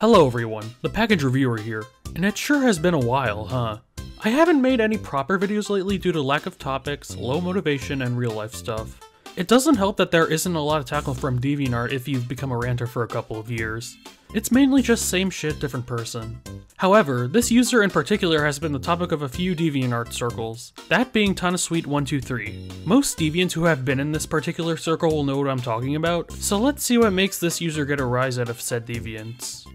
Hello everyone, the package reviewer here, and it sure has been a while, huh? I haven't made any proper videos lately due to lack of topics, low motivation, and real life stuff. It doesn't help that there isn't a lot of tackle from DeviantArt if you've become a ranter for a couple of years. It's mainly just same shit, different person. However, this user in particular has been the topic of a few DeviantArt circles, that being tanasweet123. Most deviants who have been in this particular circle will know what I'm talking about, so let's see what makes this user get a rise out of said deviants.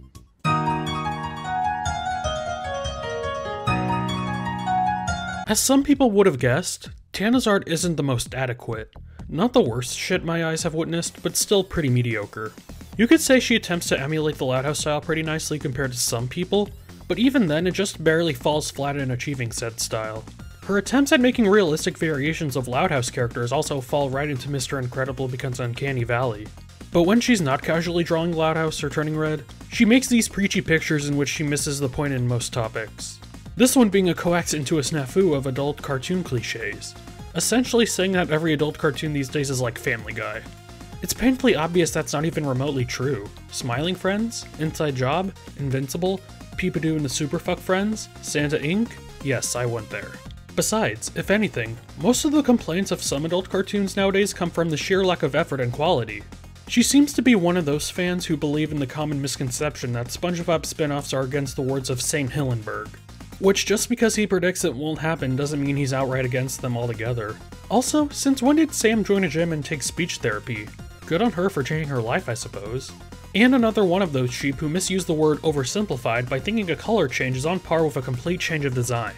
As some people would have guessed, Tana's art isn't the most adequate. Not the worst shit my eyes have witnessed, but still pretty mediocre. You could say she attempts to emulate the Loud House style pretty nicely compared to some people, but even then it just barely falls flat in achieving said style. Her attempts at making realistic variations of Loud House characters also fall right into Mr. Incredible Becomes Uncanny Valley. But when she's not casually drawing Loud House or Turning Red, she makes these preachy pictures in which she misses the point in most topics. This one being a coax into a snafu of adult cartoon cliches, essentially saying that every adult cartoon these days is like Family Guy. It's painfully obvious that's not even remotely true. Smiling Friends, Inside Job, Invincible, Peepadoo and the Superfuck Friends, Santa Inc? Yes, I went there. Besides, if anything, most of the complaints of some adult cartoons nowadays come from the sheer lack of effort and quality. She seems to be one of those fans who believe in the common misconception that SpongeBob spin-offs are against the words of St. Hillenburg. Which, just because he predicts it won't happen doesn't mean he's outright against them altogether. Also, since when did Sam join a gym and take speech therapy? Good on her for changing her life, I suppose. And another one of those sheep who misuse the word oversimplified by thinking a color change is on par with a complete change of design.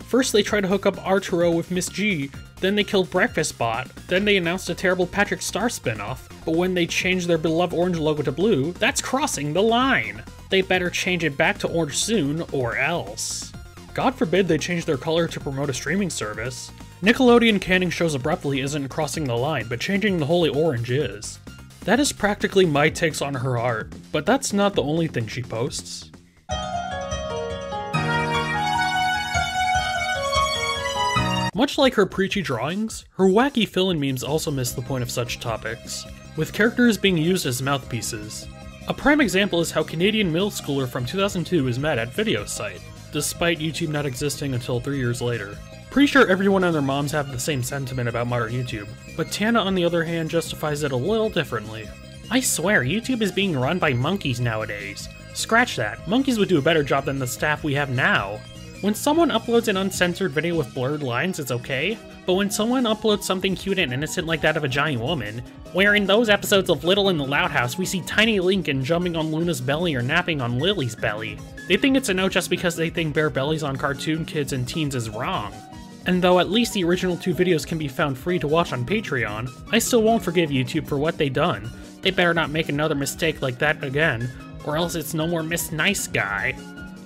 First they tried to hook up Arturo with Miss G, then they killed Breakfast Bot, then they announced a terrible Patrick Star spinoff, but when they changed their beloved orange logo to blue, that's crossing the line! They better change it back to orange soon, or else. God forbid they change their color to promote a streaming service. Nickelodeon canning shows abruptly isn't crossing the line, but changing the holy orange is. That is practically my takes on her art, but that's not the only thing she posts. Much like her preachy drawings, her wacky fill-in memes also miss the point of such topics, with characters being used as mouthpieces. A prime example is how Canadian middle schooler from 2002 is mad at Video Site, despite YouTube not existing until 3 years later. Pretty sure everyone and their moms have the same sentiment about modern YouTube, but Tana on the other hand justifies it a little differently. I swear, YouTube is being run by monkeys nowadays. Scratch that, monkeys would do a better job than the staff we have now. When someone uploads an uncensored video with blurred lines, it's okay, but when someone uploads something cute and innocent like that of a giant woman, where in those episodes of Little in the Loud House we see Tiny Lincoln jumping on Luna's belly or napping on Lily's belly, they think it's a no just because they think bare bellies on cartoon kids and teens is wrong. And though at least the original 2 videos can be found free to watch on Patreon, I still won't forgive YouTube for what they done. They better not make another mistake like that again, or else it's no more Miss Nice Guy.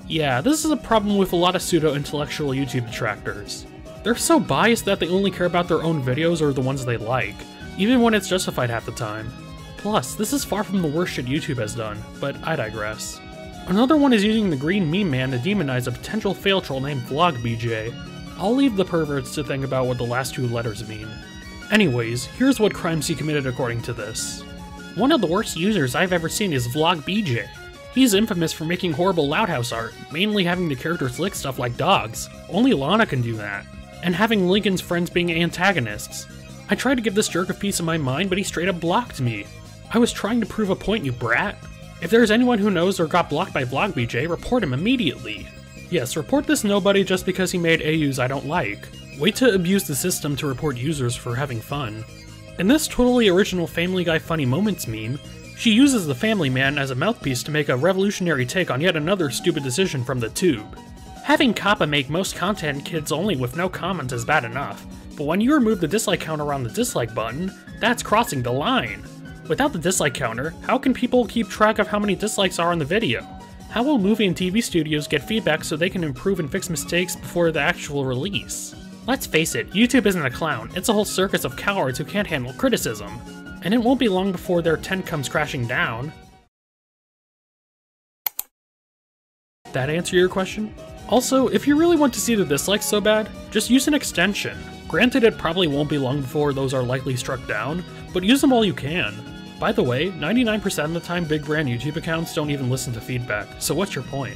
Yeah, this is a problem with a lot of pseudo-intellectual YouTube detractors. They're so biased that they only care about their own videos or the ones they like, even when it's justified half the time. Plus, this is far from the worst shit YouTube has done, but I digress. Another one is using the green meme man to demonize a potential fail troll named VlogBJ. I'll leave the perverts to think about what the last 2 letters mean. Anyways, here's what crimes he committed according to this. One of the worst users I've ever seen is VlogBJ. He's infamous for making horrible Loud House art, mainly having the characters lick stuff like dogs. Only Lana can do that. And having Lincoln's friends being antagonists. I tried to give this jerk a piece of my mind, but he straight up blocked me. I was trying to prove a point, you brat. If there's anyone who knows or got blocked by VlogBJ, report him immediately. Yes, report this nobody just because he made AUs I don't like. Wait to abuse the system to report users for having fun. In this totally original Family Guy Funny Moments meme, she uses the Family Man as a mouthpiece to make a revolutionary take on yet another stupid decision from the tube. Having Kappa make most content kids only with no comments is bad enough, but when you remove the dislike counter on the dislike button, that's crossing the line. Without the dislike counter, how can people keep track of how many dislikes are on the video? How will movie and TV studios get feedback so they can improve and fix mistakes before the actual release? Let's face it, YouTube isn't a clown, it's a whole circus of cowards who can't handle criticism. And it won't be long before their tent comes crashing down. That answer your question? Also, if you really want to see the dislikes so bad, just use an extension. Granted, it probably won't be long before those are likely struck down, but use them while you can. By the way, 99% of the time big brand YouTube accounts don't even listen to feedback, so what's your point?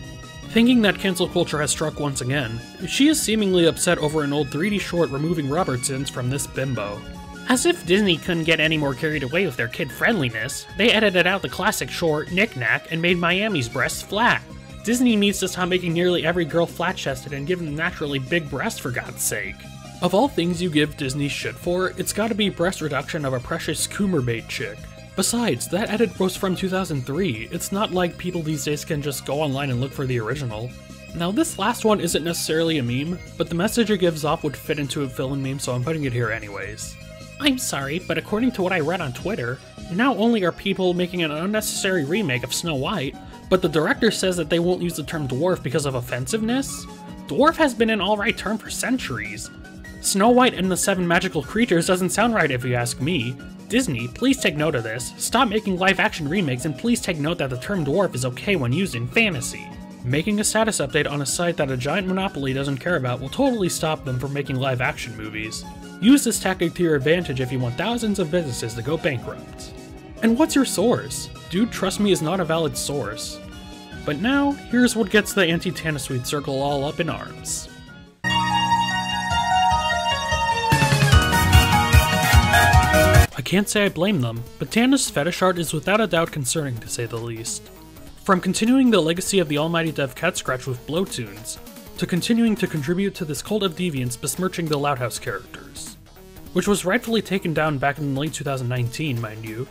Thinking that cancel culture has struck once again, she is seemingly upset over an old 3D short removing Robertsons from this bimbo. As if Disney couldn't get any more carried away with their kid-friendliness, they edited out the classic short, Knick Knack, and made Miami's breasts flat. Disney needs to stop making nearly every girl flat-chested and give them naturally big breasts for God's sake. Of all things you give Disney shit for, it's gotta be breast reduction of a precious Coomerbait chick. Besides, that edit was from 2003, it's not like people these days can just go online and look for the original. Now this last one isn't necessarily a meme, but the message it gives off would fit into a villain meme, so I'm putting it here anyways. I'm sorry, but according to what I read on Twitter, not only are people making an unnecessary remake of Snow White, but the director says that they won't use the term dwarf because of offensiveness? Dwarf has been an alright term for centuries. Snow White and the 7 Magical Creatures doesn't sound right if you ask me. Disney, please take note of this, stop making live-action remakes, and please take note that the term dwarf is okay when used in fantasy. Making a status update on a site that a giant monopoly doesn't care about will totally stop them from making live-action movies. Use this tactic to your advantage if you want thousands of businesses to go bankrupt. And what's your source? Dude, trust me, is not a valid source. But now, here's what gets the anti-Tanasweet circle all up in arms. I can't say I blame them, but Tana's fetish art is without a doubt concerning to say the least. From continuing the legacy of the almighty Dev Cat Scratch with blow tunes, to continuing to contribute to this cult of deviance besmirching the Loud House characters. Which was rightfully taken down back in late 2019, mind you.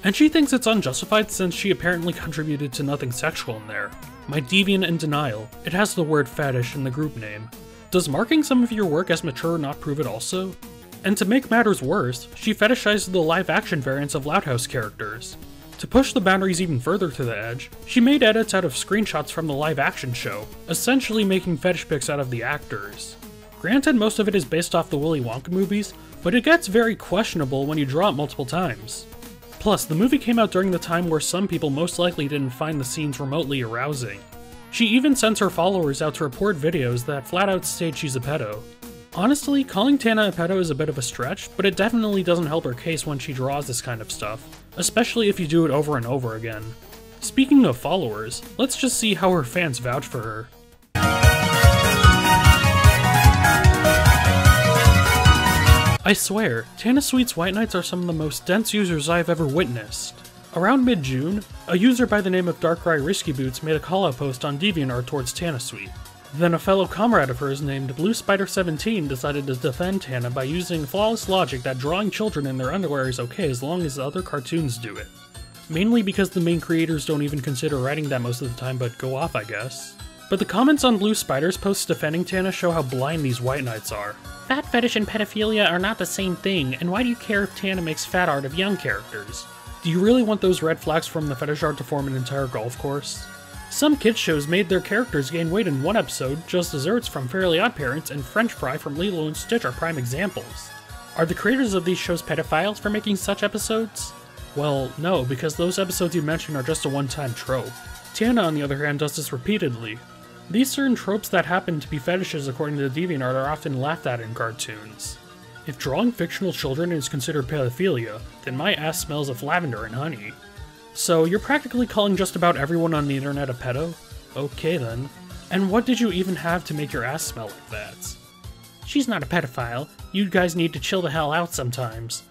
And she thinks it's unjustified since she apparently contributed to nothing sexual in there. My deviant in denial, it has the word fetish in the group name. Does marking some of your work as mature not prove it also? And to make matters worse, she fetishized the live-action variants of Loud House characters. To push the boundaries even further to the edge, she made edits out of screenshots from the live-action show, essentially making fetish pics out of the actors. Granted, most of it is based off the Willy Wonka movies, but it gets very questionable when you draw it multiple times. Plus, the movie came out during the time where some people most likely didn't find the scenes remotely arousing. She even sends her followers out to report videos that flat out state she's a pedo. Honestly, calling Tana a pedo is a bit of a stretch, but it definitely doesn't help her case when she draws this kind of stuff, especially if you do it over and over again. Speaking of followers, let's just see how her fans vouch for her. I swear, Tanasweet's White Knights are some of the most dense users I've ever witnessed. Around mid-June, a user by the name of Darkrai Risky Boots made a call-out post on DeviantArt towards Tanasweet. Then a fellow comrade of hers named Blue Spider 17 decided to defend Tana by using flawless logic that drawing children in their underwear is okay as long as other cartoons do it. Mainly because the main creators don't even consider writing that most of the time, but go off, I guess. But the comments on Blue Spider's posts defending Tana show how blind these White Knights are. Fat fetish and pedophilia are not the same thing, and why do you care if Tana makes fat art of young characters? Do you really want those red flags from the fetish art to form an entire golf course? Some kids shows made their characters gain weight in one episode, Just Desserts from Fairly OddParents and French Fry from Lilo and Stitch are prime examples. Are the creators of these shows pedophiles for making such episodes? Well, no, because those episodes you mentioned are just a one-time trope. Tana, on the other hand, does this repeatedly. These certain tropes that happen to be fetishes according to DeviantArt are often laughed at in cartoons. If drawing fictional children is considered pedophilia, then my ass smells of lavender and honey. So you're practically calling just about everyone on the internet a pedo? Okay then. And what did you even have to make your ass smell like that? She's not a pedophile. You guys need to chill the hell out sometimes.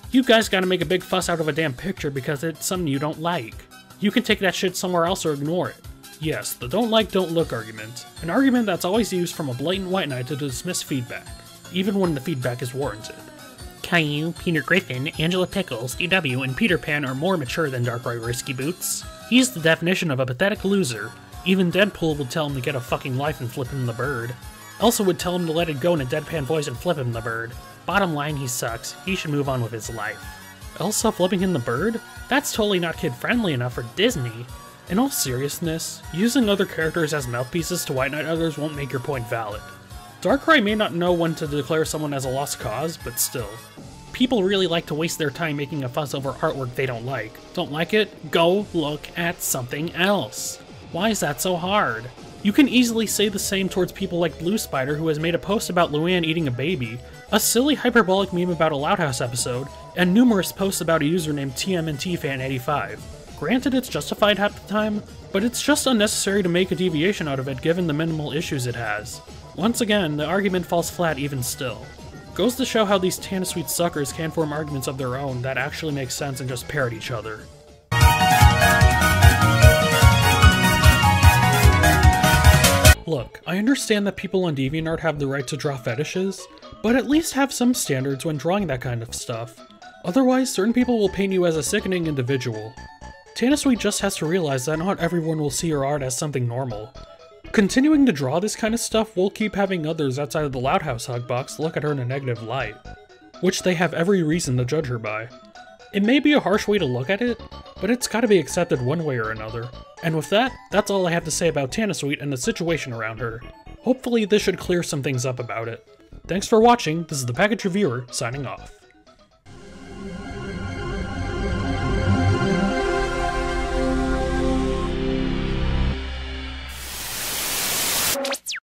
You guys gotta make a big fuss out of a damn picture because it's something you don't like. You can take that shit somewhere else or ignore it. Yes, the don't like, don't look argument. An argument that's always used from a blatant white knight to dismiss feedback, even when the feedback is warranted. Caillou, Peter Griffin, Angela Pickles, DW, and Peter Pan are more mature than Darkrai Risky Boots. He's the definition of a pathetic loser. Even Deadpool would tell him to get a fucking life and flip him the bird. Elsa would tell him to let it go in a deadpan voice and flip him the bird. Bottom line, he sucks. He should move on with his life. Elsa flipping him the bird? That's totally not kid-friendly enough for Disney. In all seriousness, using other characters as mouthpieces to white knight others won't make your point valid. Darkrai may not know when to declare someone as a lost cause, but still. People really like to waste their time making a fuss over artwork they don't like. Don't like it? Go look at something else. Why is that so hard? You can easily say the same towards people like Blue Spider, who has made a post about Luann eating a baby, a silly hyperbolic meme about a Loud House episode, and numerous posts about a user named TMNTFan85. Granted, it's justified half the time, but it's just unnecessary to make a deviation out of it given the minimal issues it has. Once again, the argument falls flat even still. Goes to show how these Tanasweet suckers can form arguments of their own that actually make sense and just parrot each other. Look, I understand that people on DeviantArt have the right to draw fetishes, but at least have some standards when drawing that kind of stuff. Otherwise, certain people will paint you as a sickening individual. Tanasweet just has to realize that not everyone will see her art as something normal. Continuing to draw this kind of stuff will keep having others outside of the Loud House hug box look at her in a negative light, which they have every reason to judge her by. It may be a harsh way to look at it, but it's gotta be accepted one way or another. And with that, that's all I have to say about Tanasweet and the situation around her. Hopefully this should clear some things up about it. Thanks for watching, this is the Package Reviewer, signing off.